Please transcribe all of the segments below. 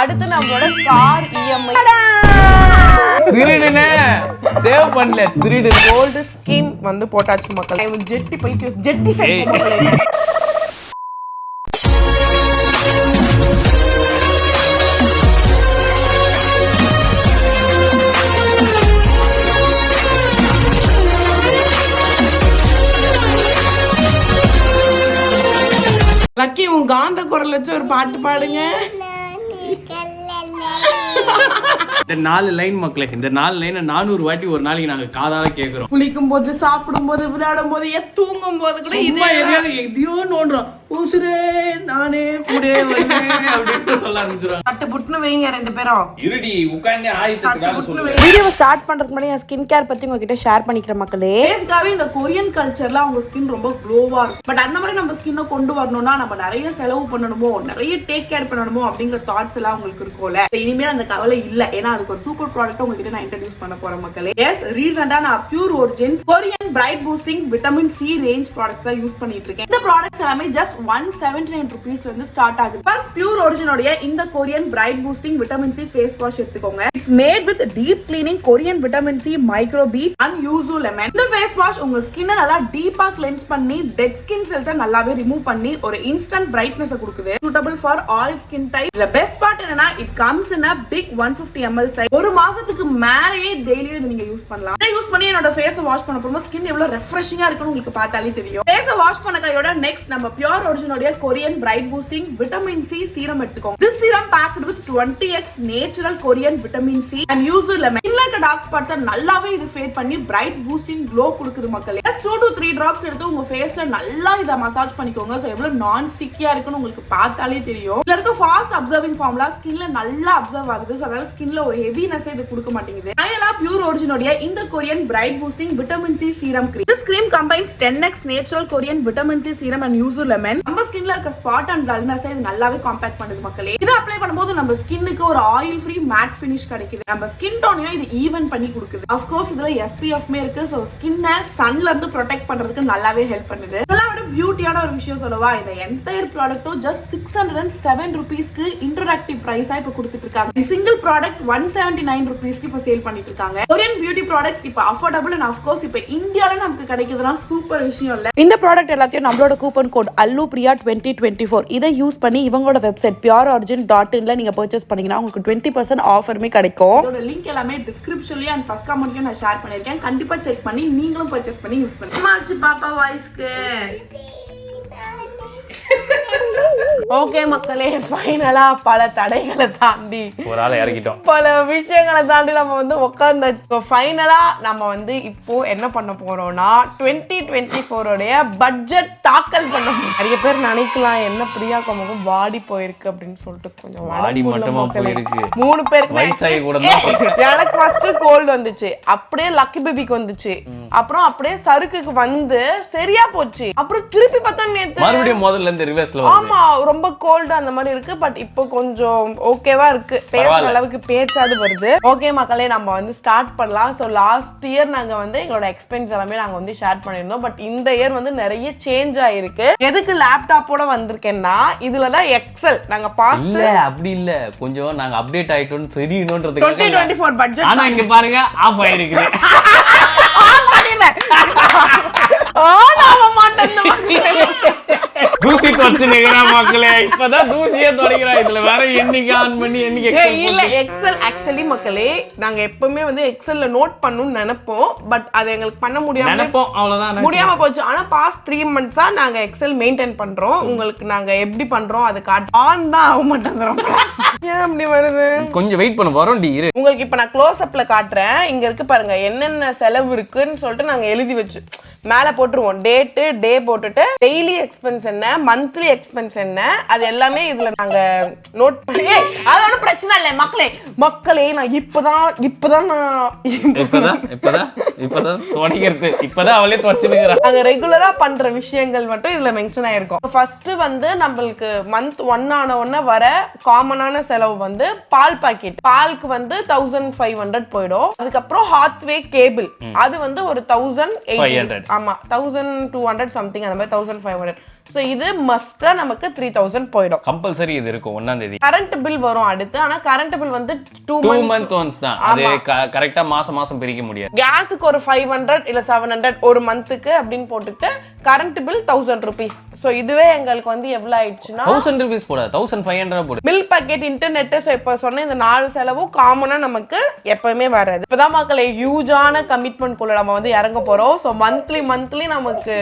அடுத்து நம்மளோட car EMI திருடுனே save பண்ணல திருடு கோல்டு ஸ்கின் வந்து போட்டாச்சு மக்களே. ஜெட்டி பைத்தியம் ஜெட்டி சைடு மக்களே. லக்கி உன் காந்த குரல் வச்சு ஒரு பாட்டு பாடுங்க. இந்த 4 லைன் மக்களே, இந்த 4 லைனை 400 வாட்டி ஒரு நாளைக்கு நாங்க காதால கேக்குறோம். குளிக்கும் போது, சாப்பிடும் போது, விளையாடும் போது, தூங்கும் போது கூட எதையோ நோண்டுறோம். ஊசுரே நானே கூட வருவேன் அப்படின்னு சொல்ல ஆரம்பிச்சிருவாங்க. சட்டு புட்டுன்னு வைங்க 2 பேரும். இருடி உட்கார்ந்து ஆயிட்டுக்காக சொல்லுவேன். வீடியோவை ஸ்டார்ட் பண்றதுக்கு முன்னாடி என் ஸ்கின் கேர் பத்தி உங்ககிட்ட ஷேர் பண்ணிக்கிற மக்களே. பேசிக்காவே இந்த கொரியன் கல்ச்சர்ல அவங்க ஸ்கின் ரொம்ப க்ளோவா இருக்கும். பட் அந்த மாதிரி நம்ம ஸ்கின்னை கொண்டு வரணும்னா நம்ம நிறைய செலவு பண்ணணுமோ, நிறைய டேக் கேர் பண்ணணுமோ அப்படிங்கிற தாட்ஸ் எல்லாம் உங்களுக்கு இருக்கும்ல. இனிமேல் அந்த கவலை இல்ல. ஏன்னா அதுக்கு ஒரு சூப்பர் ப்ராடக்ட் உங்ககிட்ட நான் இன்ட்ரோடியூஸ் பண்ண போறேன் மக்களே. எஸ், ரீசெண்டா நான் pure origin Korean bright boosting vitamin C range products தான் யூஸ் பண்ணிட்டு இருக்கேன். இந்த ப்ராடக்ட்ஸ் எல்லாமே ஜஸ்ட் 179 rupeesல இருந்து ஸ்டார்ட் ஆகுது. ஃபர்ஸ்ட் பியூர் ஒரிஜினோட இந்த Korean bright boosting vitamin C face wash எடுத்துக்கோங்க. It's made with deep cleaning Korean vitamin C micro bead and yuzu lemon. இந்த ஃபேஸ் வாஷ் உங்க ஸ்கின்னை நல்லா டீப்பா கிளென்ஸ் பண்ணி டெட் ஸ்கின் செல்ஸை நல்லாவே ரிமூவ் பண்ணி ஒரு இன்ஸ்டன்ட் பிரைட்னஸ் கொடுக்குது. Suitable for all skin type. the best part என்னன்னா it comes in a big 150 ml size. ஒரு மாசத்துக்கு மேலயே டெய்லியும் இத நீங்க யூஸ் பண்ணலாம். இத யூஸ் பண்ணி என்னோட ஃபேஸை வாஷ் பண்ண போறோம். ஸ்கின் எவ்வளவு ரெஃப்ரெஷிங்கா இருக்குன்னு உங்களுக்கு பார்த்தாலே தெரியும். ஃபேஸை வாஷ் பண்ண கையோட நெக்ஸ்ட் நம்ம பியூர் ஒரிஜினோட Korean bright boosting vitamin C serum எடுத்துக்கோங்க. this serum packed with 20x natural Korean vitamin C and yuzu lemon. இல்ல டார்க் ஸ்பாட்ஸ் நல்லாவே இது ஃபேட் பண்ணி பிரைட் பூஸ்டிங் க்ளோ கொடுக்குது மக்களே. 2 to 3 drops எடுத்து உங்க ஃபேஸ்ல நல்லா இத மசாஜ் பண்ணிக்கோங்க. சோ எவ்வளவு நான் ஸ்டிக்கியா இருக்குன்னு உங்களுக்கு பார்த்தாலே தெரியும். இதுல இருக்க ஃபாஸ்ட் அப்சர்விங் ஃபார்முலா ஸ்கின்ல நல்லா அப்சர்வ் ஆகுது. சோ அதனால ஸ்கின்ல ஒரு ஹெவினஸ் இது கொடுக்க மாட்டேங்குது. ஃபைனலா பியூர் ஒரிஜினோட இந்த Korean bright boosting vitamin C serum cream. this cream combines 10x natural Korean vitamin C serum and yuzu lemon. நம்ம ஸ்கின்ல இருக்க ஸ்பாட் அண்ட் டல்னஸ் இது நல்லாவே காம்பாக்ட் பண்ணுது மக்களே. இத அப்ளை பண்ணும்போது நம்ம ஸ்கின்னுக்கு ஒரு ஆயில் ஃப்ரீ மேட் ஃபினிஷ் கிடைக்குது. நம்ம ஸ்கின் டோனையும் இது ஈவன் பண்ணி கொடுக்குது. ஆஃப் கோர்ஸ் இதுல SPF மே இருக்கு. சோ ஸ்கின்னை சன்ல இருந்து ப்ரொடெக்ட் பண்றதுக்கு நல்லாவே ஹெல்ப் பண்ணுது. இதெல்லாம் விட பியூட்டியான ஒரு விஷயம் சொல்லவா, இந்த என்டையர் ப்ராடக்ட்டும் ஜஸ்ட் 607 rupeesக்கு இன்டராக்டிவ் பிரைஸா இப்ப கொடுத்துட்டு இருக்காங்க. சிங்கிள் ப்ராடக்ட் 179 rupeesக்கு இப்ப சேல் பண்ணிட்டு இருக்காங்க. கொரியன் பியூட்டி ப்ராடக்ட்ஸ் இப்ப அஃபோர்டபிள் அண்ட் ஆஃப் கோர்ஸ் இப்ப இந்தியால நமக்கு கிடைக்குதுன்னா சூப்பர் விஷயம் இல்ல. இந்த ப்ராடக்ட் எல்லாத்தையும் நம்மளோட கூப்பன் கோட் அல்லுப்ரியா 2024 இதை யூஸ் பண்ணி இவங்களோட வெப்சைட் pureorigin.inல நீங்க பர்ச்சேஸ் பண்ணீங்கன்னா உங்களுக்கு 20% ஆஃபருமே கிடைக்கும். இதோட லிங்க் எல்லாமே டிஸ்கிரிப்ஷன்லயே அண்ட் ஃபர்ஸ்ட் கமெண்ட்லயும் நான் ஷேர் பண்ணிருக்கேன். கண்டிப்பா செக் பண்ணி நீங்களும் பர்ச்சேஸ் பண்ணி யூஸ் பண்ணுங்க. மாச்சு பாப்பா வாய்ஸ்க்கு ஓகே மக்களே, ஃபைனலா பல தடைகளை தாண்டி ஒரு ஆளை இறக்கிட்டோம். பல விஷயங்களை தாண்டி நம்ம வந்து உட்கார்ந்து ஃபைனலா நம்ம வந்து இப்போ என்ன பண்ண போறோம்னா 2024 உடைய பட்ஜெட் தாக்கல் பண்ண போறோம். நிறைய பேர் நினைக்கலாம் என்ன பிரியா கமகம் பாடி போயிருக்கு அப்படின்னு சொல்லிட்டு. கொஞ்சம் பாடி மட்டுமா போயிருக்கு, 3 பேருக்கு வயசாகி கூட எனக்கு ஃபர்ஸ்ட் கோல்டு வந்துச்சு, அப்படியே லக்கி பேபிக்கு வந்துச்சு, அப்புறம் அப்படியே சருக்குக்கு வந்து சரியா போச்சு, அப்புறம் திருப்பி பார்த்தா நேத்து மறுபடியும் முதல்ல இருந்து ரிவர்ஸ்ல வருது. ஆமா, ரொம்ப கோல்டு அந்த மாதிரி இருக்கு. பட் இப்போ கொஞ்சம் ஓகேவா இருக்கு, பேசுற அளவுக்கு பேச்சாது வருது. ஓகே மக்களே, நம்ம வந்து ஸ்டார்ட் பண்ணலாம். சோ லாஸ்ட் இயர் நாங்க வந்து எங்களோட எக்ஸ்பென்ஸ் எல்லாமே நாங்க வந்து ஷேர் பண்ணிருந்தோம். பட் இந்த இயர் வந்து நிறைய சேஞ்ச் ஆயிருக்கு. எதுக்கு லேப்டாப்போட வந்திருக்கேன்னா இதுலதான் எக்ஸல் நாங்க பாஸ்ட் இல்ல அப்படி இல்ல, கொஞ்சம் நாங்க அப்டேட் ஆயிட்டோம்னு தெரியணும்ன்றதுக்கு 2024 பட்ஜெட். ஆனா இங்க பாருங்க ஆஃப் ஆயிருக்குது. தூசி தொடச்சு நிக்கிறா மக்களே, இப்பதான் தூசியே தொடங்கிறா. இதுல வேற எண்ணிக்கை ஆன் பண்ணி எண்ணிக்கை இல்ல எக்ஸல் ஆக்சுவலி மக்களே நாங்க எப்பவுமே வந்து எக்ஸல்ல நோட் பண்ணணும்னு நினைப்போம். பட் அது எங்களுக்கு பண்ண முடியாம போச்சு. ஆனா பாஸ்ட் 3 months-ஆ நாங்க எக்ஸல் மெயின்டைன் பண்றோம். உங்களுக்கு நாங்க எப்படி பண்றோம் அது காட்டு ஆன் தான் ஆக மாட்டேங்கிறோம். ஏன் அப்படி வருது? கொஞ்சம் வெயிட் பண்ண போறோம். உங்களுக்கு இப்ப நான் க்ளோஸ் அப்ல காட்டுறேன். இங்க இருக்கு பாருங்க என்னென்ன செலவு இருக்குன்னு சொல்லிட்டு நாங்க எழுதி வச்சு மேல போட்டுருவோம். டே போட்டுட்டு டெய்லி எக்ஸ்பென்ஸ் என்ன, மந்த்லி எக்ஸ்பென்ஸ் என்ன, அது எல்லாமே இதுல நாங்க நோட் பண்ணி. அது ஒன்றும் பிரச்சனை இல்லை மக்களே. நான் இப்பதான் தொடங்கிறது. இப்பதான் அவளே தொடச்சுக்கிறா. நாங்க ரெகுலரா பண்ற விஷயங்கள் மட்டும் இதுல மென்ஷன் ஆயிருக்கும். ஃபர்ஸ்ட் வந்து நம்மளுக்கு மந்த் 1 ஆன உடனே வர காமனான செலவு வந்து பால் பாக்கெட். பாலுக்கு வந்து 1500 போயிடும். அதுக்கப்புறம் ஹாத்வே கேபிள் அது வந்து ஒரு 1800. ஆமா 1200 சம்திங் அந்த மாதிரி 1500. ஸோ இது மஸ்டா நமக்கு 3000 போயிடும். கம்பல்சரி இது இருக்கும் 1ஆம் தேதி. கரண்ட் பில் வரும் அடுத்து. ஆனா கரண்ட் பில் வந்து 2 months once தான். அது கரெக்டா மாசம் பிரிக்க முடியாது. கேஸுக்கு ஒரு 500 இல்ல 700 ஒரு மந்த்துக்கு அப்படின்னு போட்டுட்டு கரண்ட் பில் 1000 rupees. ஸோ இதுவே எங்களுக்கு வந்து எவ்வளவு ஆயிடுச்சுன்னா 1000 rupees போடாது, 1500 போடு. Bill packet, internet. ஸோ இப்போ சொன்ன இந்த 4 செலவும் காமனா நமக்கு எப்பவுமே வராது. இப்பதான் மக்களே ஹியூஜான கமிட்மெண்ட் குள்ள நம்ம வந்து இறங்க போறோம். ஸோ மந்த்லி நமக்கு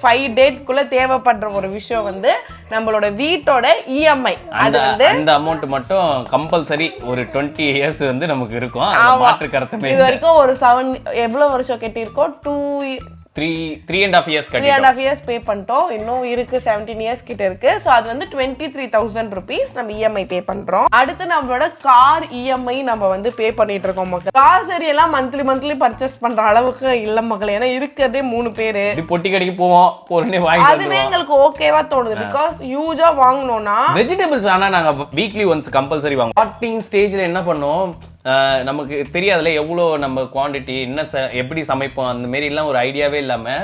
5 டேட்குள்ள தேவைப்படுற ஒரு விஷயம் வந்து நம்மளோட வீட்டோட இஎம்ஐ. அது வந்து அந்த அமௌண்ட் மட்டும் கம்பல்சரி ஒரு 20 years வந்து நமக்கு இருக்கும். அது மாற்று கருத்துமே. இது வரைக்கும் ஒரு 7 எவ்வளவு வருஷம் கட்டியிருக்கோம்? 3.5 years கட்டி 3.5 years பே பண்ணிட்டோம். இன்னும் இருக்கு 17 years கிட்ட இருக்கு. ஸோ அது வந்து 23,000 rupees நம்ம இஎம்ஐ பே பண்றோம். அடுத்து நம்மளோட கார் இஎம்ஐ நம்ம வந்து பே பண்ணிட்டு இருக்கோம் மக்கள். காசரி எல்லாம் மந்த்லி பர்ச்சேஸ் பண்ற அளவுக்கு இல்ல மக்கள். ஏன்னா இருக்கிறதே 3 பேரு. பொட்டி கடைக்கு போவோம், பொருளே வாங்கி அதுவே எங்களுக்கு ஓகேவா தோணுது. பிகாஸ் ஹியூஜா வாங்கணும்னா வெஜிடபிள்ஸ் ஆனா நாங்க வீக்லி ஒன்ஸ் கம்பல்சரி வாங்குவோம். ஸ்டார்டிங் ஸ்டேஜ்ல என்ன பண்ணோம், நமக்கு தெரியாதுல எவ்வளோ நம்ம குவான்டிட்டி என்ன எப்படி சமைப்போம் அந்த மாரி எல்லாம் ஒரு ஐடியாவே இல்லாம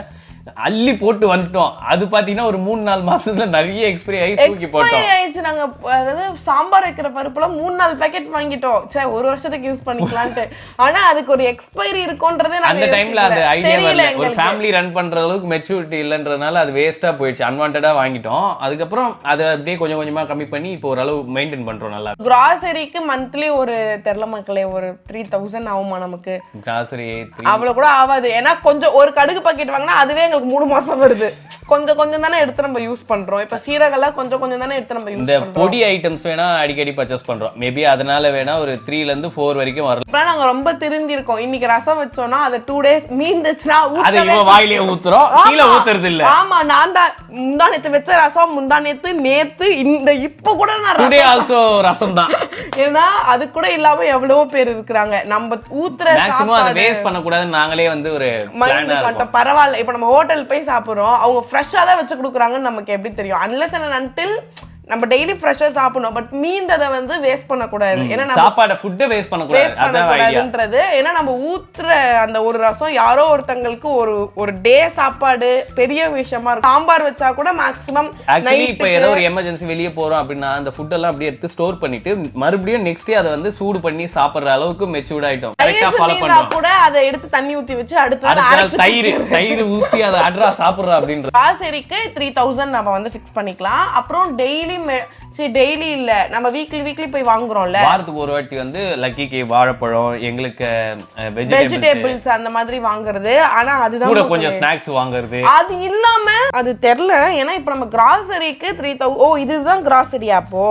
அள்ளி போட்டு வந்துட்டோம். அது பாத்தீங்கன்னா ஒரு 3-4 மாசத்துல நிறைய எக்ஸ்பைரி ஆகி தூக்கி போட்டோம். ஆயிடுச்சு. நாங்க அதாவது சாம்பார் வைக்கிற பருப்புல 3-4 பேக்கெட் வாங்கிட்டோம். சே ஒரு வருஷத்துக்கு யூஸ் பண்ணிக்கலாம்ட்டு. ஆனா அதுக்கு ஒரு எக்ஸ்பைரி இருக்கும்ன்றதே அந்த டைம்ல அந்த ஐடியா வரல. ஒரு ஃபேமிலி ரன் பண்ற அளவுக்கு மெச்சூரிட்டி இல்லன்றதுனால அது வேஸ்டா போயிடுச்சு. அன்வான்டடா வாங்கிட்டோம். அதுக்கப்புறம் அதை அப்படியே கொஞ்சமா கம்மி பண்ணி இப்போ ஓரளவு மெயின்டைன் பண்றோம். நல்லா கிராசரிக்கு மந்த்லி ஒரு தெரியல மக்களே ஒரு 3000 ஆகுமா நமக்கு? கிராசரி அவ்வளவு கூட ஆகாது. ஏன்னா கொஞ்சம் ஒரு கடுகு பாக்கெட் வாங்கினா அதுவே எங்களுக்கு 3 மாசம் வருது. கொஞ்சம் தானே எடுத்து நம்ம யூஸ் பண்றோம். இப்ப சீரகெல்லாம் கொஞ்சம் தானே எடுத்து நம்ம யூஸ் பண்றோம். இந்த பொடி ஐட்டம்ஸ் வேணா அடிக்கடி பர்ச்சேஸ் பண்றோம். மேபி அதனால வேணா ஒரு 3 ல இருந்து 4 வரைக்கும் வரலாம். இப்ப நாங்க ரொம்ப திருந்தி இருக்கோம். இன்னைக்கு ரசம் வச்சோம்னா அது 2 days மீந்துச்சுனா அது இவ வாயிலே ஊத்துறோம், கீழ ஊத்துறது இல்ல. ஆமா, நான் தான் முந்தானேத்து வச்ச ரசம் நேத்து இந்த இப்ப கூட நான் டுடே ஆல்சோ ரசம் தான். ஏன்னா அது கூட இல்லாம எவ்வளவோ பேர் இருக்காங்க. நம்ம ஊத்துற மேக்ஸிமம் அதை வேஸ்ட் பண்ண கூடாதுன்னு நாங்களே வந்து ஒரு பிளானா இருக்கோம். பரவாயில்ல. இப்ப நம்ம ஹோட்டல் போய் சாப்பிடுறோம், அவங்க ஃப்ரெஷ்ஷா தான் வச்சு கொடுக்குறாங்கன்னு நமக்கு எப்படி தெரியும்? அன்லெஸ் அண்ட் அன்டில் நம்ம டெய்லி ஃப்ரெஷ்ஷா சாப்பிடணும். பட் மீந்ததை வந்து வேஸ்ட் பண்ணக்கூடாது. ஏன்னா சாப்பாட ஃபுட் வேஸ்ட் பண்ணக்கூடாது. ஏன்னா நம்ம ஊத்துற அந்த ஒரு ரசம் யாரோ ஒருத்தங்களுக்கு ஒரு டே சாப்பாடு பெரிய விஷயமா இருக்கும். சாம்பார் வச்சா கூட மேக்ஸிமம் ஆக்சுவலி இப்போ ஏதோ ஒரு எமர்ஜென்சி வெளியே போறோம் அப்படின்னா அந்த ஃபுட் எல்லாம் அப்படியே எடுத்து ஸ்டோர் பண்ணிட்டு மறுபடியும் நெக்ஸ்ட் டே அதை வந்து சூடு பண்ணி சாப்பிடுற அளவுக்கு மெச்சூர்ட் ஆயிட்டோம். கரெக்ட்டா ஃபாலோ பண்றோம். கூட அதை எடுத்து தண்ணி ஊத்தி வச்சு அடுத்து தயிர் ஊத்தி அதை அட்ரா சாப்பிடுறோம் அப்படின்ற காசரிக்கு 3000 நம்ம வந்து ஃபிக்ஸ் பண்ணிக்கலாம். அப்புறம் டெய்லி இல்ல, நம்ம வீக்லி போய் வாங்குறோம்ல. வாரத்துக்கு ஒரு வாட்டி வந்து லக்கிக்கு வாழைப்பழம், எங்களுக்கு வெஜிடபிள்ஸ் அந்த மாதிரி வாங்குறது. ஆனா அதுதான் கூட கொஞ்சம் ஸ்நாக்ஸ் வாங்குறது. அது இல்லாம அது தெரியல. ஏன்னா இப்ப நம்ம கிராசரிக்கு 3000. ஓ இதுதான் கிராசரியா? அப்போ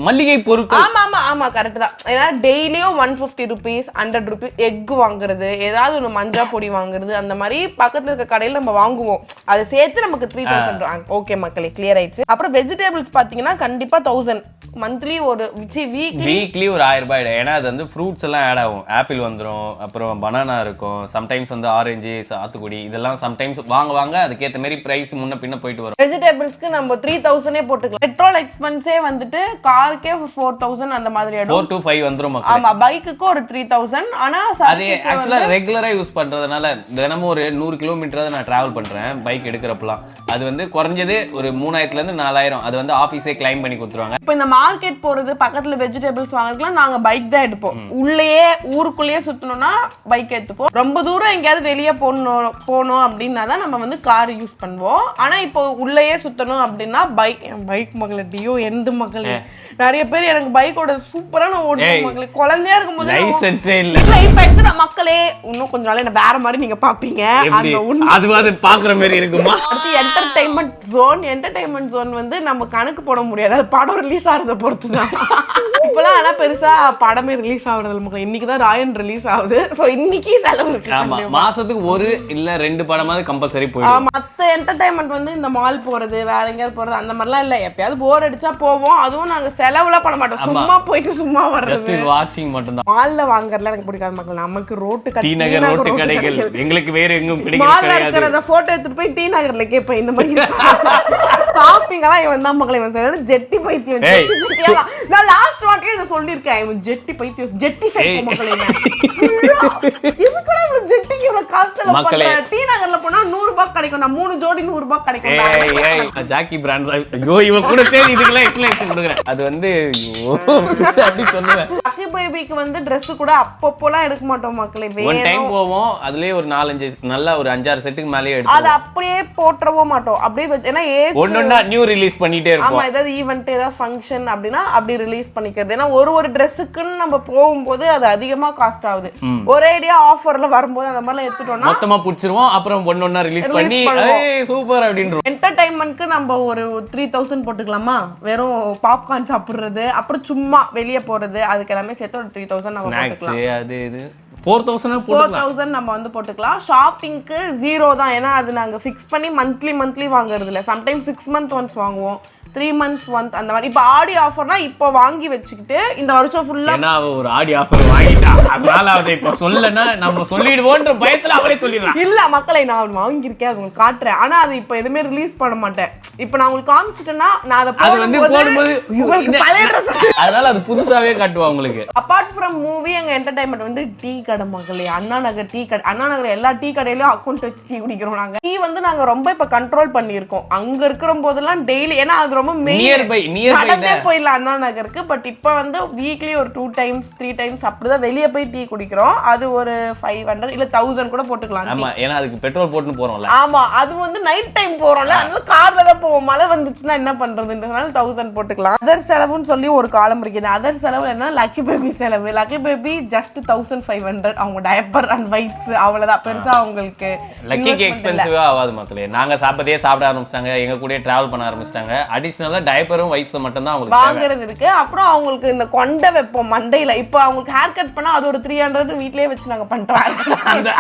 மல்லிகை பொருட்கள். ஆமா கரெக்ட் தான். ஏன்னா டெய்லியும் 150 rupees 100 rupees எக் வாங்குறது, ஏதாவது ஒண்ணு மஞ்சா பொடி வாங்குறது, அந்த மாதிரி பக்கத்துல இருக்க கடையில நம்ம வாங்குவோம். அது சேர்த்து நமக்கு 3000. ஓகே மக்களே, கிளியர் ஆயிடுச்சு. அப்புறம் வெஜிடபிள்ஸ் பாத்தீங்கன்னா கண்டிப்பா 1000 மந்த்லி ஒரு வீக்லி ஒரு 1000 ரூபாய். ஏன்னா அது வந்து ஃப்ரூட்ஸ் எல்லாம் ஆட் ஆகும். ஆப்பிள் வந்துடும், அப்புறம் பனானா இருக்கும், சம்டைம்ஸ் வந்து ஆரஞ்சு, சாத்துக்குடி, இதெல்லாம் சம்டைம்ஸ் வாங்க அதுக்கேற்ற மாதிரி பிரைஸ் முன்ன பின்ன போயிட்டு வரும். வெஜிடபிள்ஸ்க்கு நம்ம 3000 போட்டுக்கலாம். பெட்ரோல் எக்ஸ்பென்ஸே வந்துட்டு காருக்கே 4000 அந்த மாதிரி 4 to 5 வந்துரும். ஆமா, பைக்குக்கு ஒரு 3000. ஆனா அது ஆக்சுவலா ரெகுலரா யூஸ் பண்றதுனால தினமும் ஒரு 100 கிலோமீட்டர் நான் டிராவல் பண்றேன் பைக் எடுக்கிறப்பலாம். அது வந்து குறைஞ்சது ஒரு 3000 இருந்து 4000. அது வந்து ஆபீஸே கிளைம் பண்ணி கொடுத்துருவாங்க. இப்போ இந்த மார்க்கெட் போறது, பக்கத்துல வெஜிடபிள்ஸ் வாங்குறதுக்குலாம் நாங்க பைக் தான் எடுப்போம். உள்ளேயே ஊருக்குள்ளேயே சுத்தணும்னா பைக் எடுத்துப்போம். ரொம்ப தூரம் எங்கேயாவது வெளியே போனோம் அப்படின்னா தான் நம்ம வந்து கார் யூஸ் பண்ணுவோம். ஆனா இப்போ உள்ளேயே சுத்தணும் அப்படின்னா பைக் மகளே, டியோ எந்த மகளே, நிறைய பேர் எனக்கு பைக்கோட சூப்பரான ஓட்டுற மகளே, குழந்தையா இருக்கும்போது லைசென்ஸே இல்ல. இப்ப எடுத்து மக்களே இன்னும் கொஞ்ச நாள் என்ன வேற மாதிரி நீங்க பாப்பீங்க. அது பாக்குற மாதிரி இருக்குமா? அடுத்து என்டர்டைன்மெண்ட் ஜோன் வந்து நம்ம கணக்கு போட முடியாது. அது படம் ரிலீஸ் ஆகிறத பொறுத்து தான். இப்பெல்லாம் ஆனா பெருசா படமே ரிலீஸ் ஆகுறது நமக்கு. இன்னைக்குதான் ராயன் ரிலீஸ் ஆகுது. சோ இன்னைக்கு செலவு இருக்கு. ஆமா, மாசத்துக்கு ஒரு இல்ல 2 படமாவது கம்பல்சரி போயிடும். மத்த என்டர்டைன்மெண்ட் வந்து இந்த மால் போறது, வேற எங்கேயாவது போறது, அந்த மாதிரிலாம் இல்ல. எப்பயாவது போர் அடிச்சா போவோம். அதுவும் நாங்க செலவுலாம் பண்ண மாட்டோம். சும்மா போயிட்டு சும்மா வர்றது, வாட்சிங் மட்டும் தான். மால்ல வாங்குறதுல எனக்கு பிடிக்காத மக்கள். நமக்கு ரோட்டு கடைகள் எங்களுக்கு வேற எங்கும் மால்ல இருக்கிறத போட்டோ எடுத்துட்டு போய் டி நகர்ல கேப்பேன் இந்த மாதிரி ஷாப்பிங் எல்லாம் இவன் தான் மக்களே. இவன் சரியான ஜெட்டி பைத்தியம். நான் லாஸ்ட் வாக்கே இதை சொல்லியிருக்கேன். இவன் ஜெட்டி பைத்தியம், ஜெட்டி சைக்கோ மக்களே. எதுக்குடா இவ்வளவு ஜெட்டிக்கு இவ்வளவு காசு செலவு பண்ற? டி நகர்ல போனா 100 ரூபாய் கிடைக்கும். நான் 3 ஜோடி 100 ரூபாய் கிடைக்கும். ஜாக்கி பிராண்ட் ஐயோ இவன் கூட சேர்ந்து இதுக்கெல்லாம் எக்ஸ்பிளேஷன் கொடுக்குறேன். அது வந்து அப்படி சொல்லுவேன். லக்கி பேபிக்கு வந்து Dress கூட அப்பப்போலாம் எடுக்க மாட்டோம் மக்களே. ஒன் டைம் போவோம், அதுலயே ஒரு 4-5 நல்லா ஒரு 5-6 செட்டுக்கு மேலயே எடுத்து அது அப்படியே போட்றவும் மாட்டோம். அப்படியே ஏன்னா ஒன்னொன்னா நியூ ரிலீஸ் பண்ணிட்டே இருப்போம். ஆமா, ஏதாவது ஈவென்ட் ஏதாவது ஃபங்க்ஷன் அப்படின்னா அப்படி ரிலீஸ் பண்ணிக்கிறது. ஏன்னா ஒரு ட்ரெஸ்ஸுக்குன்னு நம்ம போகும்போது அது அதிகமா காஸ்ட் ஆகுது. ஒரேடியா ஆஃபர்ல வரும்போது அந்த மாதிரிலாம் எடுத்துட்டோம்னா மொத்தமா புடிச்சிருவோம். அப்புறம் ஒன்னொன்னா ரிலீஸ் பண்ணி சூப்பர் அப்படின்றோம். என்டர்டைன்மெண்ட்க்கு நம்ம ஒரு 3000 போட்டுக்கலாமா? வெறும் பாப்கார்ன் சாப்பிடுறது, அப்புறம் சும்மா வெளியே போறது, அதுக்கு எல்லாமே சேர்த்து ஒரு 3000 நம்ம போட்டுக்கலாம். அது இது 4000 நம்ம வந்து போட்டுக்கலாம். ஷாப்பிங்க்கு 0 தான். ஏன்னா அது நாங்க ஃபிக்ஸ் பண்ணி மந்த்லி வாங்குறது இல்ல. சம்டைம்ஸ் 6 months ஒன்ஸ் வாங்குவோம், 3 months ஒன்ஸ் அந்த மாதிரி. இப்போ ஆடி ஆஃபர்னா இப்போ வாங்கி வச்சுக்கிட்டு இந்த வருஷம் ஃபுல்லா ஏன்னா ஒரு ஆடி ஆஃபர் வாங்கிட்டா அதனால அவதை இப்போ சொல்லனா நம்ம சொல்லிடுவோன்ற பயத்துல அவளே சொல்லிடுறான். இல்ல மக்களை, நான் வாங்கியிருக்கேன், அது உங்களுக்கு காட்டுறேன். ஆனா அது இப்போ எதுவுமே ரிலீஸ் பண்ண மாட்டேன். இப்போ நான் உங்களுக்கு காமிச்சிட்டேன்னா நான் அதை போடும்போது உங்களுக்கு பழைய ட்ரெஸ் அதனால அது புதுசாவே காட்டுவா உங்களுக்கு. அப்பார்ட் ஃப்ரம் மூவி எங்க என்டர்டைன்மெண்ட் வந்து டீ கடை மக்களே. அண்ணா நகர் டீ கடை. அண்ணா நகர் எல்லா டீ கடையிலயும் அக்கௌண்ட் வச்சு டீ குடிக்கிறோம் நாங்க. டீ வந்து நாங்க ரொம்ப இப்ப கண்ட்ரோல் பண்ணியிருக்கோம். அங்க இருக்கிற போதெல்லாம் டெய்லி, ஏன்னா அது ரொம்ப நியர் பை நடந்தே போயிடலாம் அண்ணா நகருக்கு. பட் இப்ப வந்து வீக்லி ஒரு 2 times 3 times அப்படிதான் வெளியே போய் டீ குடிக்கிறோம். அது ஒரு 500 இல்ல 1000 கூட போட்டுக்கலாம். ஆமா, ஏன்னா அதுக்கு பெட்ரோல் போட்டு போறோம்ல. ஆமா, அது வந்து நைட் டைம் போறோம்ல, அதனால கார்ல தான் போவோம். மழை வந்துச்சுன்னா என்ன பண்றதுன்றதுனால 1000 போட்டுக்கலாம். அதர் செலவுன்னு சொல்லி ஒரு காலம் இருக்குது. அதர் செலவு என்ன? லக்கி பேபி செலவு. Lucky baby just 1500. அவங்க டயப்பர் அண்ட் வைப்ஸ் அவ்வளவுதான். பெருசா அவங்களுக்கு லக்கிக்கு எக்ஸ்பென்சிவா ஆகாது மக்களே. நாங்க சாப்பிட்டே சாப்பிட ஆரம்பிச்சிட்டாங்க, எங்க கூட டிராவல் பண்ண ஆரம்பிச்சிட்டாங்க. அடிஷனலா டயப்பரும் வைப்ஸ் மட்டும் தான் அவங்களுக்கு வாங்குறது இருக்கு. அப்புறம் அவங்களுக்கு இந்த கொண்டை வைப்போம் மண்டையில. இப்போ அவங்களுக்கு ஹேர் கட் பண்ணா அது ஒரு 300 வீட்லயே வச்சு நாங்க பண்றோம்.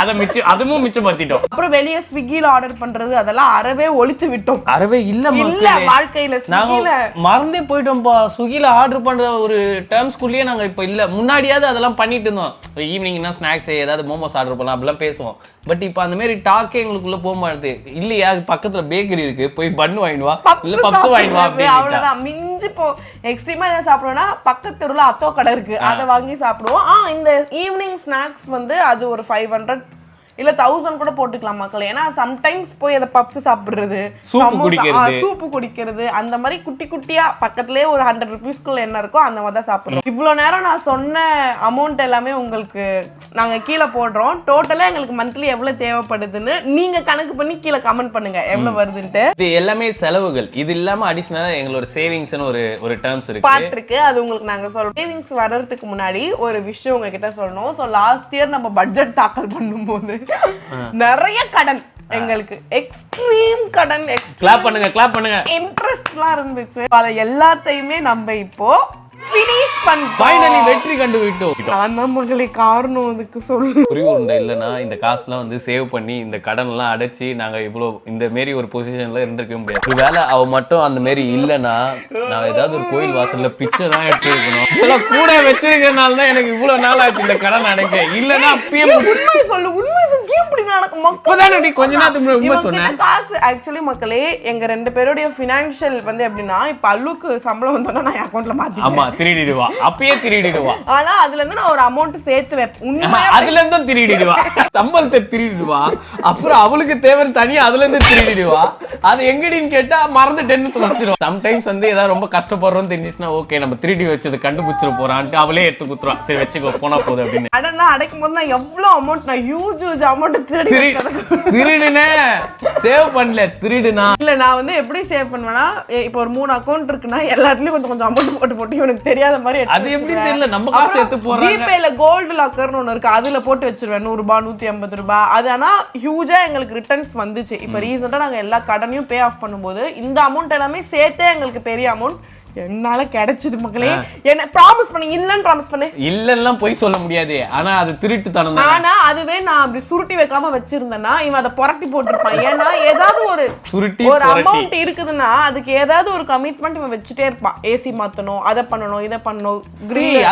அத மிச்சம் அதுவும் மிச்சம் பத்திட்டோம். அப்புறம் வெளியே ஸ்விக்கில ஆர்டர் பண்றது அதெல்லாம் அறவே ஒழித்து விட்டோம். அறவே இல்ல வாழ்க்கையில நாங்க மறந்தே போயிட்டோம்பா. ஸ்விக்கில ஆர்டர் பண்ற ஒரு டேர்ம்ஸ்குள்ளேயே நாங்க இப்ப இல்ல. முன்னாடியாவது அதெல்லாம் பண்ணிட்டு இருந்தோம். ஈவினிங்னா ஸ்நாக்ஸ் ஏதாவது மோமோஸ் ஆர்டர் பண்ணலாம் அப்படிலாம் பேசுவோம். பட் இப்ப அந்த மாதிரி டாக்கே எங்களுக்குள்ள போக மாட்டேது. இல்லையா பக்கத்துல பேக்கரி இருக்கு, போய் பன்னு வாங்கிடுவா இல்ல பப்ஸ் வாங்கிடுவா. அவ்வளவுதான். மிஞ்சி போ எக்ஸ்ட்ரீமா என்ன சாப்பிடுவோம்னா பக்கத்து தெருவுல அத்தோ கடை இருக்கு, அதை வாங்கி சாப்பிடுவோம். இந்த ஈவினிங் ஸ்நாக்ஸ் வந்து அது ஒரு 500 இல்ல 1000 கூட போட்டுக்கலாம் மக்களே. ஏன்னா சம்டைம்ஸ் போய் அதை பப்ஸ் சாப்பிடுறது, சூப்பு குடிக்கிறது, அந்த மாதிரி குட்டி குட்டியா பக்கத்துலயே ஒரு 100 rupeesக்குள்ள என்ன இருக்கோ அந்த மாதிரி தான் சாப்பிடுறோம். இவ்வளவு நேரம் நான் சொன்ன அமௌண்ட் எல்லாமே உங்களுக்கு நாங்க கீழே போடுறோம். டோட்டலா எங்களுக்கு மந்த்லி எவ்வளவு தேவைப்படுதுன்னு நீங்க கணக்கு பண்ணி கீழே கமெண்ட் பண்ணுங்க எவ்வளவு வருதுன்ட்டு. இது எல்லாமே செலவுகள். இது இல்லாம அடிஷனலா எங்களோட சேவிங்ஸ்னு ஒரு டேர்ம்ஸ் இருக்கு, பார்ட் இருக்கு. அது உங்களுக்கு நாங்க சொல்றோம். சேவிங்ஸ் வர்றதுக்கு முன்னாடி ஒரு விஷயம் உங்ககிட்ட சொல்லணும். சோ லாஸ்ட் இயர் நம்ம பட்ஜெட் தாக்கல் பண்ணும்போது நிறைய கடன், எங்களுக்கு எக்ஸ்ட்ரீம் கடன், கிளாப் பண்ணுங்க இன்ட்ரெஸ்ட்லாம் இருந்துச்சு. அத எல்லாத்தையுமே நம்ம இப்போ finish பண்ணிட்டோம். ஃபைனலி வெற்றி கண்டு விட்டோம். நான் தான் மகளே காரணம் அதுக்கு சொல்லு. புரியுண்டா இல்லனா இந்த காசுலாம் வந்து சேவ் பண்ணி இந்த கடன் எல்லாம் அடைச்சி நாங்க இவ்ளோ இந்த மாதிரி ஒரு பொசிஷன்ல இருந்திருக்க முடியாது. ஒருவேளை அவ மட்டும் அந்த மாதிரி இல்லனா நான் ஏதாவது ஒரு கோயில் வாசல்ல பிச்சை தான் எடுத்து இருக்கணும். இதெல்லாம் கூட வச்சிருக்கனால தான் எனக்கு இவ்வளவு நாள் ஆச்சு இந்த கடன் அடைக்க. இல்லனா அப்பயே உண்மை சொல்லு இப்படி நடக்கும். மக்களே கொஞ்ச நேரத்துக்கு உண்மை சொன்னேன். காசு ஆக்சுவலி மக்களே எங்க 2 பேரோட ஃபினான்ஷியல் வந்து எப்படின்னா, இப்ப அல்லுக்கு சம்பளம் வந்தோம்னா நான் அக்கவுண்ட்ல மாத்திடுவேன். ஆமா, திருடிடுவா. அப்பயே திருடிடுவா. ஆனா அதுல இருந்து நான் ஒரு அமௌண்ட் சேர்த்து வைப்பேன். உண்மையா அதுல இருந்து திருடிடுவா. சம்பளத்தை திருடிடுவா. அப்புறம் அவளுக்கு தேவை தனியா அதுல இருந்து திருடிடுவா. அது எங்கடின்னு கேட்டா மறந்து டென்த் வச்சிருவா. சம்டைம்ஸ் வந்து ஏதாவது ரொம்ப கஷ்டப்படுறோம்னு தெரிஞ்சுச்சுன்னா ஓகே நம்ம திருடி வச்சது கண்டுபிடிச்சிட போறான்ட்டு அவளே எடுத்து குத்துருவா. சரி வச்சுக்கோ போனா போகுது அப்படின்னு. அடனா அடைக்கும் போது நான் எவ்வளவு அமௌண்ட், நான் ஹியூஜ் அமௌண்ட் திருடுனே, சேவ் பண்ணல திருடுனா. இல்ல நான் வந்து எப்படி சேவ் பண்ணுவேன்னா, இப்போ ஒரு 3 அக்கவுண்ட் இருக்குன்னா எல்லாத்துலயும் கொஞ்சம் அமௌண்ட் போட்டு எனக்கு தெரியாத மாதிரி அது எப்படி தெரியல, நம்ம காசு எடுத்து போறாங்க. ஜிபேல கோல்டு லாக்கர்னு ஒன்னு இருக்கு, அதுல போட்டு வச்சிருவேன் 100 ரூபாய் 150 ரூபாய். அது ஆனா ஹியூஜா எங்களுக்கு ரிட்டர்ன்ஸ் வந்துச்சு. இப்போ ரீசெண்டா நாங்க எல்லா கடனையும் பே ஆஃப் பண்ணும்போது இந்த அமௌண்ட் எல்லாமே சேர்த்தே எங்களுக்கு பெரிய அமௌண்ட் என்னால கிடைச்சது மக்களே. என்ன ப்ராமிஸ் பண்ணி இல்லன்னு ப்ராமிஸ் பண்ணு. இல்லன்னுலாம் போய் சொல்ல முடியாது. ஆனா அது திருட்டுத்தனம் தான். ஆனா அதுவே நான் அப்படி சுருட்டி வைக்காம வச்சிருந்தேன்னா இவன் அதை புரட்டி போட்டிருப்பான். ஏன்னா ஏதாவது ஒரு அமௌண்ட் இருக்குதுன்னா அதுக்கு ஏதாவது ஒரு கமிட்மெண்ட் இவன் வச்சுட்டே இருப்பான். ஏசி மாத்தணும், அதை பண்ணணும், இதை பண்ணணும்.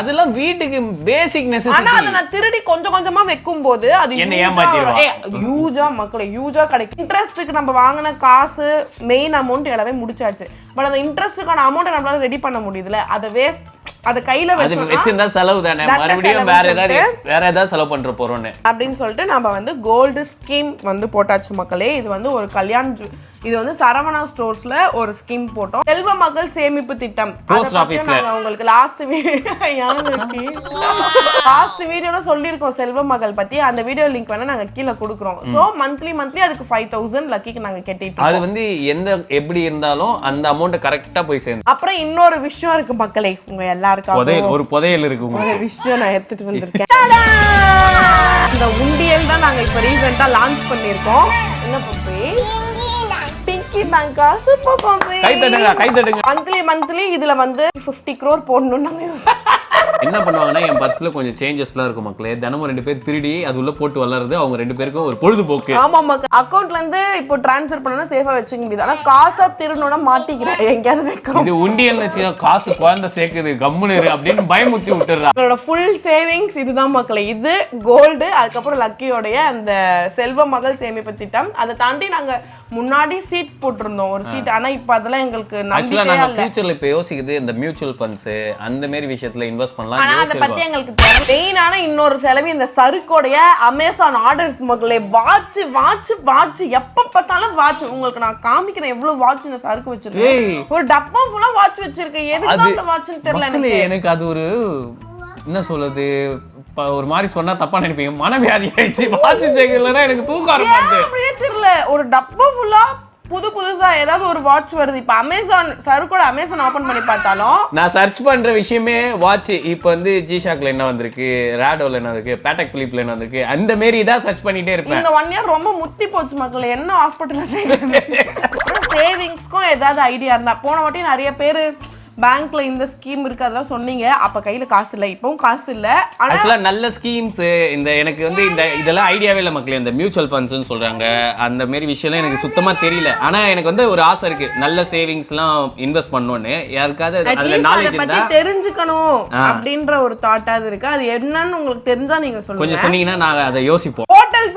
அதெல்லாம் வீட்டுக்கு பேசிக் நெசசிட்டி. ஆனா அதை நான் திருடி கொஞ்சம் கொஞ்சமா வைக்கும் போது அது என்ன ஏமாத்திடுவான். யூஜா மக்களே யூஜா கிடைக்கும். இன்ட்ரெஸ்ட்டுக்கு நம்ம வாங்கின காசு மெயின் அமௌண்ட் எல்லாமே முடிச்சாச்சு. பட் அந்த இன்ட்ரெஸ்ட்டுக்கான அமௌண்ட் நம்மளால ரெடி பண்ண முடியுதுல, அதை வேஸ்ட் அதை கையில வச்சிருந்தா செலவு தானே, மறுபடியும் வேற ஏதாவது செலவு பண்ற போறோம்னு அப்படின்னு சொல்லிட்டு நம்ம வந்து கோல்டு ஸ்கீம் வந்து போட்டாச்சு மக்களே. இது வந்து ஒரு இது வந்து சரவணா ஸ்டோர்ஸ்ல ஒரு ஸ்கீம் போட்டோம். செல்வ மகள் சேமிப்பு திட்டம். போஸ்ட் ஆபீஸ்ல உங்களுக்கு லாஸ்ட் வீடியோல சொல்லிருக்கோம் செல்வ மகள் பத்தி. அந்த வீடியோ லிங்க் வேணா நாங்க கீழ கொடுக்குறோம். சோ மந்த்லி அதுக்கு 5000 லக்கிக்கு நாங்க கட்டிட்டோம். அது வந்து எப்படி இருந்தாலும் அந்த அமௌண்ட் கரெக்ட்டா போய் சேர்ந்து. அப்புறம் இன்னொரு விஷயம் இருக்கு மக்களே, உங்க எல்லாருக்கும் ஒரு புதையல் இருக்கு. ஒரு விஷயம் நான் எடுத்துட்டு வந்திருக்கேன். இந்த உண்டியல் தான் நாங்க இப்ப ரீசெண்டா லான்ச் பண்ணிருக்கோம். என்ன பப்பி? பிங்கி பேங்கா சூப்பர் பப்பி. கை தட்டுங்க. மந்த்லி இதுல வந்து 50 crore போடணும்னு நாங்க என்ன பண்ணுவாங்கன்னா என் பர்ஸ்ல கொஞ்சம் சேஞ்சஸ்லாம் இருக்கும் மக்களே. தினமும் 2 பேர் திருடி அது உள்ள போட்டு வளருது. அவங்க 2 பேருக்கும் ஒரு பொழுதுபோக்கு. ஆமா மக்கள் அக்கவுண்ட்ல இருந்து இப்போ ட்ரான்ஸ்ஃபர் பண்ணனும் சேஃபா வச்சுக்க முடியாது. ஆனா காசா திருடணும்னா மாட்டிக்கிறேன் எங்கயாவது வைக்கும். இது உண்டியல்னு வச்சா காசு குழந்தை சேர்க்குது கம்முனு அப்படின்னு பயமுத்தி விட்டுறா. அவரோட ஃபுல் சேவிங்ஸ் இதுதான் மக்களே. இது கோல்டு, அதுக்கப்புறம் லக்கியோடைய அந்த செல்வ மகள் சேமிப்பு திட்டம். அதை தாண்டி நாங்க முன்னாடி சீட் போட்டிருந்தோம் ஒரு சீட். ஆனா இப்ப அதெல்லாம் எங்களுக்கு நம்பிக்கையா இல்ல. ஃபியூச்சர்ல இப்ப யோசிக்குது இந்த மியூச்சுவல் ஃபண்ட்ஸ் அந்த மாதிரி விஷயத்துல இன்வெஸ்ட் பண்ணலாம். ஆனா அத பத்தி எங்களுக்கு தெரியல. மெயினான இன்னொரு செலவு இந்த சறுக்கோடைய அமேசான் ஆர்டர்ஸ் மக்களே. வாட்ச் எப்ப பார்த்தாலும் வாட்ச். உங்களுக்கு நான் காமிக்கிறேன் எவ்வளவு வாட்ச் இந்த சறுக்கு வச்சிருக்கேன். ஒரு டப்பா ஃபுல்லா வாட்ச் வச்சிருக்கேன். எதுக்கு அந்த வாட்ச்னு தெரியல எனக்கு. அது ஒரு என்ன சொல்றது, ஒரு மாதிரி சொன்னா தப்பா நினைப்பீங்க, மனவியாதி ஆயிடுச்சு. வாட்ச் சேர்க்கலன்னா எனக்கு தூக்கம் வர மாட்டேங்குது. அப்படியே தெரியல, ஒரு டப்பா ஃபுல்லா புதுசா ஏதாவது ஒரு வாட்ச் வருது. இப்ப அமேசான் சருக்கோட அமேசான் ஓபன் பண்ணி பார்த்தாலும் நான் சர்ச் பண்ற விஷயமே வாட்ச். இப்ப வந்து ஜிஷாக்ல என்ன வந்திருக்கு, ராடோல என்ன வந்திருக்கு, பேட்டக் பிலிப்ல என்ன வந்திருக்கு, அந்த மாதிரி தான் சர்ச் பண்ணிட்டே இருப்பேன். இந்த 1 year ரொம்ப முத்தி போச்சு மக்களே. என்ன ஹாஸ்பிடல்ல சேவிங்ஸ்க்கும் ஏதாவது ஐடியா இருந்தா. போன வாட்டி நிறைய பேரு பேங்க்ல இந்த ஸ்கீம் இருக்கு அதெல்லாம் சொன்னீங்க. அப்ப கையில காசு இல்ல, இப்பவும் காசு இல்ல. ஆனா நல்ல ஸ்கீம்ஸ் இந்த எனக்கு வந்து இதெல்லாம் ஐடியாவே இல்ல மக்களே. இந்த மியூச்சுவல் ஃபண்ட்ஸ்னு சொல்றாங்க, அந்த மாதிரி விஷயம்லாம் எனக்கு சுத்தமா தெரியல. ஆனா எனக்கு வந்து ஒரு ஆசை இருக்கு, நல்ல சேவிங்ஸ் எல்லாம் இன்வெஸ்ட் பண்ணணும்னு. யாருக்காவது அதுல நாலேஜ் இருந்தா தெரிஞ்சுக்கணும் அப்படின்ற ஒரு தாட்டாவது இருக்கு. அது என்னன்னு உங்களுக்கு தெரிஞ்சா நீங்க சொல்லுங்க. கொஞ்சம் சொன்னீங்கன்னா நாங்க அதை யோசிப்போம். ஹோட்டல்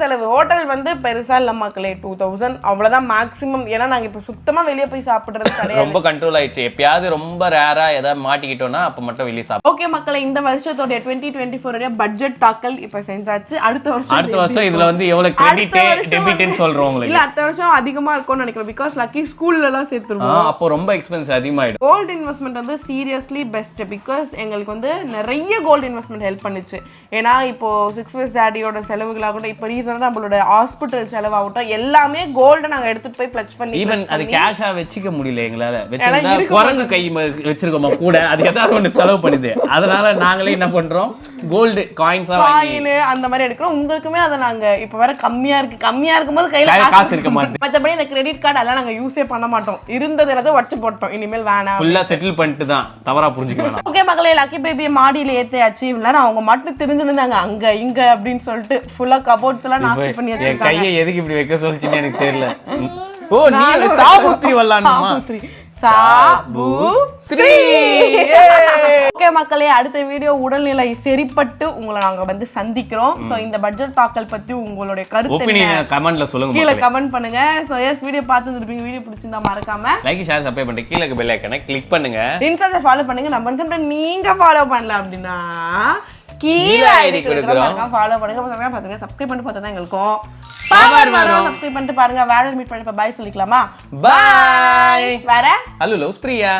செலவு வந்து பெருசா இல்ல மக்களே. 2000 அவ்வளவுதான் மேக்ஸிமம். ஏன்னா நாங்க இப்ப சுத்தமா வெளியே போய் சாப்பிடுறது கிடையாது. ரொம்ப கண்ட்ரோல் ஆயிடுச்சு. எப்பயாவது ரொம்ப ரேரா ஏதாவது மாட்டிக்கிட்டோம்னா அப்ப மட்டும் வெளியே சாப்பிடுவோம். ஓகே மக்களே, இந்த வருஷத்தோட 2024 பட்ஜெட் தாக்கல் இப்ப செஞ்சாச்சு. அடுத்த வருஷம் இதுல வந்து எவ்வளவு கிரெடிட் டெபிட்னு சொல்றோம் உங்களுக்கு. இல்ல அடுத்த வருஷம் அதிகமா இருக்கும்னு நினைக்கிறேன். பிகாஸ் லக்கி ஸ்கூல்ல எல்லாம் சேர்த்துருவோம். அப்போ ரொம்ப எக்ஸ்பென்சிவ் அதிகமாயிடும். கோல்ட் இன்வெஸ்ட்மெண்ட் வந்து சீரியஸ்லி பெஸ்ட். பிகாஸ் எங்களுக்கு வந்து நிறைய கோல்ட் இன்வெஸ்ட்மெண்ட் ஹெல்ப் பண்ணுச்சு. ஏன்னா இப்போ 6 West டாடியோட செலவுகளாகட்டும், இப்போ ரீசனா நம்மளோட ஹாஸ்பிட்டல் செலவாகட்டும், எல்லாமே கோல்ட நாங்க எடுத்துட்டு போய் பிளட்ஜ் பண்ணி ஈவன் அது கேஷா வச்சுக்க முடியல எங்களால. வச்சிருந்தா குரங்கு கை வச்சிருக்கோமா கூட, அது ஏதாவது ஒன்று செலவு பண்ணுது. அதனால நாங்களே என்ன பண்றோம், கோல்டு காயின்ஸா அந்த மாதிரி எடுக்கிறோம். உங்களுக்குமே அதை நாங்க இப்ப வர கம்மியா இருக்கும்போது கையில காசு இருக்க மாட்டேன். மற்றபடி இந்த கிரெடிட் கார்டு எல்லாம் நாங்க யூஸே பண்ண மாட்டோம். இருந்தது எல்லாத்தையும் வச்சு போட்டோம். இனிமேல் வேணாம், ஃபுல்லா செட்டில் பண்ணிட்டு தான். தவறா புரிஞ்சுக்க வேணாம். ஓகே மக்களே, லக்கி பேபியை மாடியில ஏத்தியாச்சு. இல்லைன்னா அவங்க மட்டும் தெரிஞ்சுருந்தாங்க அங்க இங்க அப்படின்னு சொல்லிட்டு ஃபுல்லா கபோர்ட்ஸ் எல்லாம் நாஸ்தி பண்ணி வச்சிருக்காங்க. கையை எதுக்கு இப்படி வைக்க சொல்லிச்சுன்னு எனக்கு தெரியல. ஓ நீ சாபுத்ரி வல்லானுமா? ஓகே மக்களே, அடுத்த வீடியோ உடல்நிலை சரிப்பட்டு உங்களை நாங்க வந்து சந்திக்கிறோம். சோ இந்த பட்ஜெட் தாக்கல் பத்தி உங்களுடைய கருத்து கமெண்ட்ல சொல்லுங்க, கீழ கமெண்ட் பண்ணுங்க. சோ எஸ் வீடியோ பார்த்துருப்பீங்க. வீடியோ பிடிச்சிருந்தா மறக்காம லைக் ஷேர் சப்ஸ்கிரைப் பண்ணிட்டு கீழ இருக்க பெல் ஐகானை கிளிக் பண்ணுங்க. இன்ஸ்டால ஃபாலோ பண்ணுங்க. நம்ம இன்ஸ்டால நீங்க ஃபாலோ பண்ணல அப்படின்னா கீழ ஐடி கொடுக்குறோம், ஃபாலோ பண்ணுங்க. பாத்துங்க சப்ஸ்கிரைப் பண்ணிட்டு பார்த்தா எங்களுக்கும் பவர் வரும். சப்ஸ்கிரைப் பண்ணிட்டு பாருங்க. வேற மீட் பண்ணி பை சொல்லிக்கலாமா? பை. வேற ஹலோ லவ்ஸ் பிரியா.